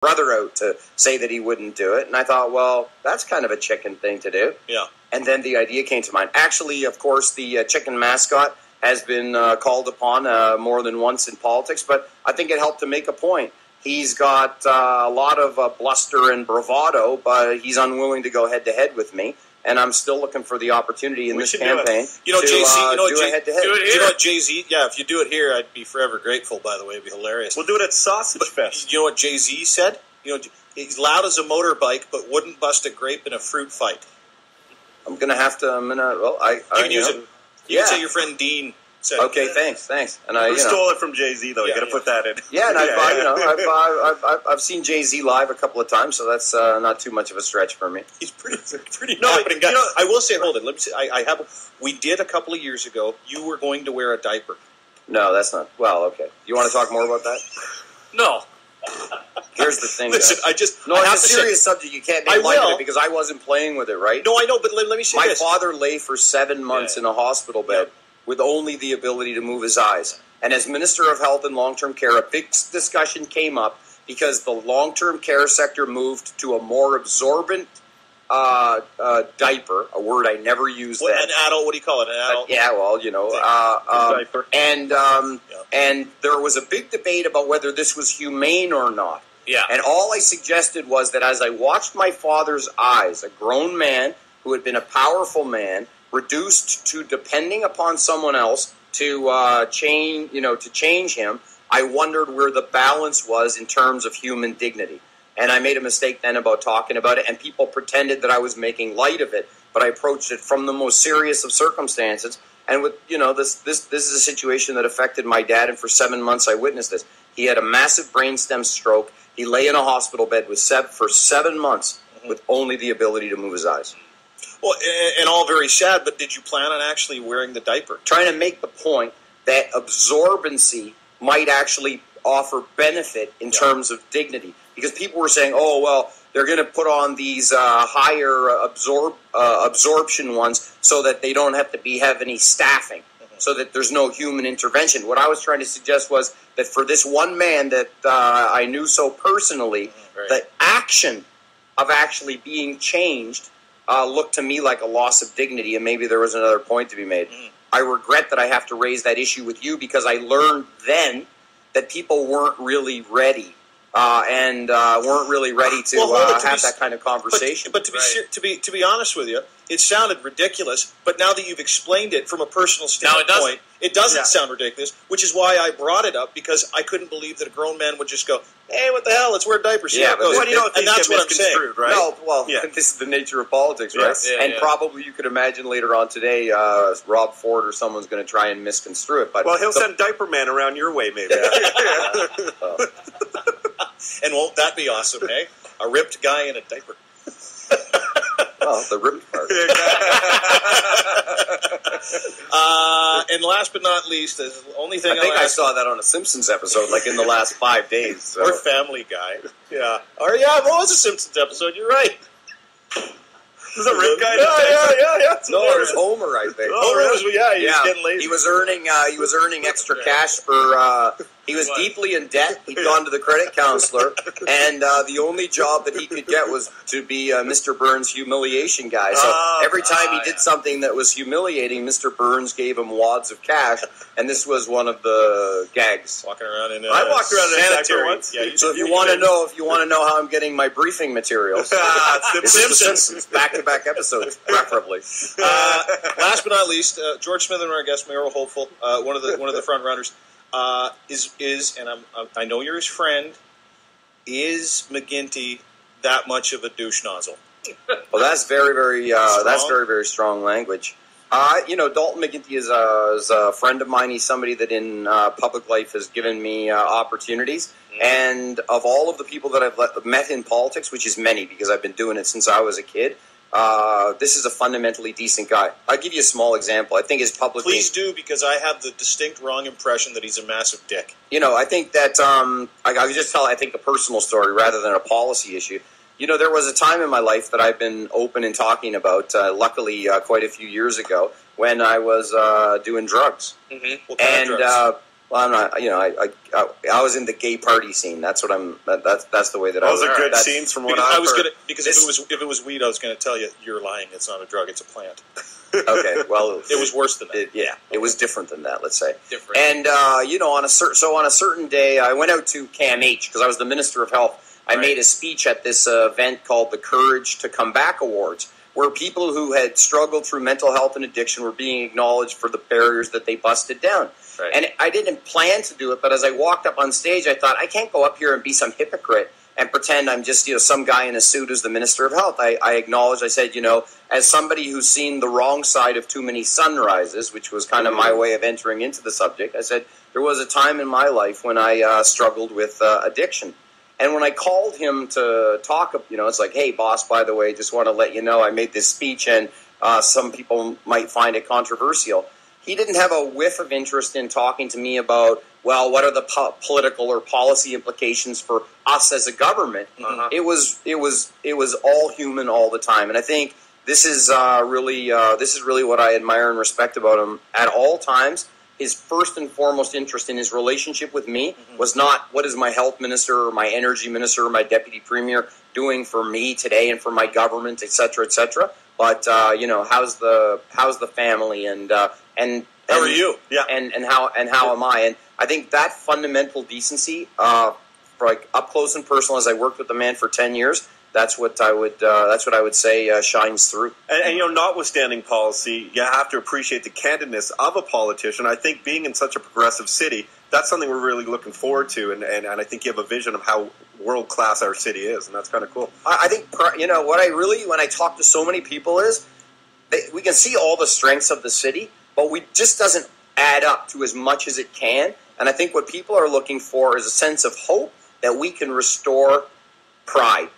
brother out to say that he wouldn't do it. And I thought, well, that's kind of a chicken thing to do. Yeah. And then the idea came to mind. Actually, of course, the chicken mascot has been called upon more than once in politics, but I think it helped to make a point. He's got a lot of bluster and bravado, but he's unwilling to go head-to-head with me. And I'm still looking for the opportunity in this campaign to do a head-to-head. You know what, Jay-Z? Yeah, if you do it here, I'd be forever grateful, by the way. It'd be hilarious. We'll do it at Sausage Fest. You know what Jay-Z said? You know, he's loud as a motorbike, but wouldn't bust a grape in a fruit fight. I'm going to have to, you can use it. You can say your friend Dean said it. Okay, thanks. And we stole it from Jay-Z, though. You got to put that in. Yeah, and I've seen Jay-Z live a couple of times, so that's not too much of a stretch for me. He's pretty happening guy. I will say, hold it. Let me say, we did a couple of years ago. You were going to wear a diaper. No, that's not. Well, okay. You want to talk more about that? No. Here's the thing. Listen, it's a serious subject. You can't make light of it because I wasn't playing with it, right? No, I know, but let me say this. My father lay for 7 months in a hospital bed with only the ability to move his eyes. And as Minister of Health and Long-Term Care, a big discussion came up because the long-term care sector moved to a more absorbent diaper, a word I never used then. An adult, what do you call it? An adult? Yeah, well, diaper. And there was a big debate about whether this was humane or not. Yeah. And all I suggested was that as I watched my father's eyes, a grown man who had been a powerful man, reduced to depending upon someone else to change him, I wondered where the balance was in terms of human dignity. And I made a mistake then about talking about it, and people pretended that I was making light of it, but I approached it from the most serious of circumstances. And with this is a situation that affected my dad, and for 7 months I witnessed this. He had a massive brainstem stroke. He lay in a hospital bed for 7 months with only the ability to move his eyes. Well, and all very sad, but did you plan on actually wearing the diaper? Trying to make the point that absorbency might actually offer benefit in terms of dignity. Because people were saying, oh, well, they're going to put on these higher absorption ones so that they don't have to have any staffing, so that there's no human intervention. What I was trying to suggest was that for this one man that I knew so personally, the action of actually being changed looked to me like a loss of dignity, and maybe there was another point to be made. I regret that I have to raise that issue with you because I learned then that people weren't really ready and weren't really ready to have that kind of conversation. But to be honest with you, it sounded ridiculous. But now that you've explained it from a personal standpoint, it doesn't sound ridiculous. Which is why I brought it up, because I couldn't believe that a grown man would just go, "Hey, what the hell? Let's wear diapers." Yeah, but and that's what I'm saying, right? No, well, this is the nature of politics, right? And probably you could imagine later on today, Rob Ford or someone's going to try and misconstrue it. But he'll send Diaper Man around your way, maybe. And won't that be awesome, eh? A ripped guy in a diaper. Well, the ripped part. And last but not least, the only thing I saw that on a Simpsons episode, like in the last 5 days. So. Or Family Guy. Yeah. Or it was a Simpsons episode. You're right. Was a rip guy? Yeah. No, it was Homer, I think. He was getting lazy. He was earning extra cash for. He was deeply in debt. He'd gone to the credit counselor, and the only job that he could get was to be Mr. Burns' humiliation guy. So every time he did something that was humiliating, Mr. Burns gave him wads of cash, and this was one of the gags. Walking around in I walked around in a sanitary once. Yeah, so if you want to know how I'm getting my briefing materials, this is the Simpsons back-to-back episodes, preferably. Last but not least, George Smith, our guest, mayoral hopeful, one of the front runners. Is and I know you're his friend. Is McGuinty that much of a douche nozzle? Well, that's very, very strong language. Dalton McGuinty is a friend of mine. He's somebody that in public life has given me opportunities. And of all of the people that I've met in politics, which is many because I've been doing it since I was a kid, this is a fundamentally decent guy. I'll give you a small example. I think his publicly... Please do, because I have the distinct wrong impression that he's a massive dick. I think that... I could just tell, I think, a personal story rather than a policy issue. There was a time in my life that I've been open and talking about, luckily quite a few years ago, when I was doing drugs. Mm-hmm. What kind of drugs? Well, I'm not. I was in the gay party scene. That's what I'm. That's the way that I was. Those are good scenes from what I was heard. Because if it was weed, I was going to tell you you're lying. It's not a drug. It's a plant. Okay, well, it was worse than that. It was different than that. Let's say different. And on a certain day, I went out to CAMH because I was the Minister of Health. I made a speech at this event called the Courage to Come Back Awards, where people who had struggled through mental health and addiction were being acknowledged for the barriers that they busted down. Right. And I didn't plan to do it, but as I walked up on stage, I thought, I can't go up here and be some hypocrite and pretend I'm just some guy in a suit as the Minister of Health. I acknowledged, I said, as somebody who's seen the wrong side of too many sunrises, which was kind of my way of entering into the subject, I said, there was a time in my life when I struggled with addiction. And when I called him to talk, it's like, hey, boss, by the way, just want to let you know I made this speech and some people might find it controversial. He didn't have a whiff of interest in talking to me about, well, what are the political or policy implications for us as a government? It was all human all the time. And I think this is really what I admire and respect about him at all times. His first and foremost interest in his relationship with me was not what is my health minister or my energy minister or my deputy premier doing for me today and for my government, et cetera, but how's the family and how are you? Yeah, and how am I? And I think that fundamental decency, for like up close and personal, as I worked with the man for 10 years. That's what I would say shines through. And notwithstanding policy, you have to appreciate the candidness of a politician. I think being in such a progressive city, that's something we're really looking forward to, and I think you have a vision of how world class our city is, and that's kind of cool. I think what I really, when I talk to so many people, is we can see all the strengths of the city, but we just doesn't add up to as much as it can. And I think what people are looking for is a sense of hope that we can restore pride.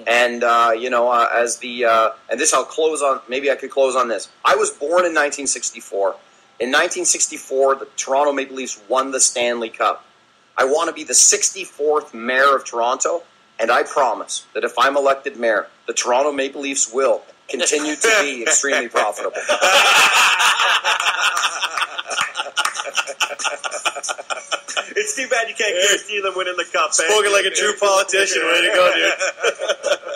And and this I'll close on. Maybe I could close on this. I was born in 1964. In 1964, the Toronto Maple Leafs won the Stanley Cup. I want to be the 64th mayor of Toronto, and I promise that if I'm elected mayor, the Toronto Maple Leafs will continue to be extremely profitable. It's too bad you can't guarantee them winning the cup. Spoken like a true politician. Way to go, dude.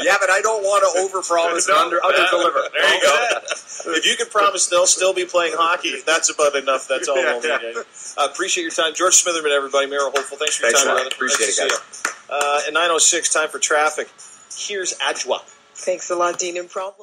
Yeah, but I don't want to overpromise and under-deliver. There you go. If you can promise they'll still be playing hockey, that's about enough. That's all we'll need. Appreciate your time. George Smitherman, everybody. Mayor Hopeful, thanks for your time, brother. Appreciate it, guys. At 9:06, time for traffic. Here's Adwa. Thanks a lot, Dean. And problem.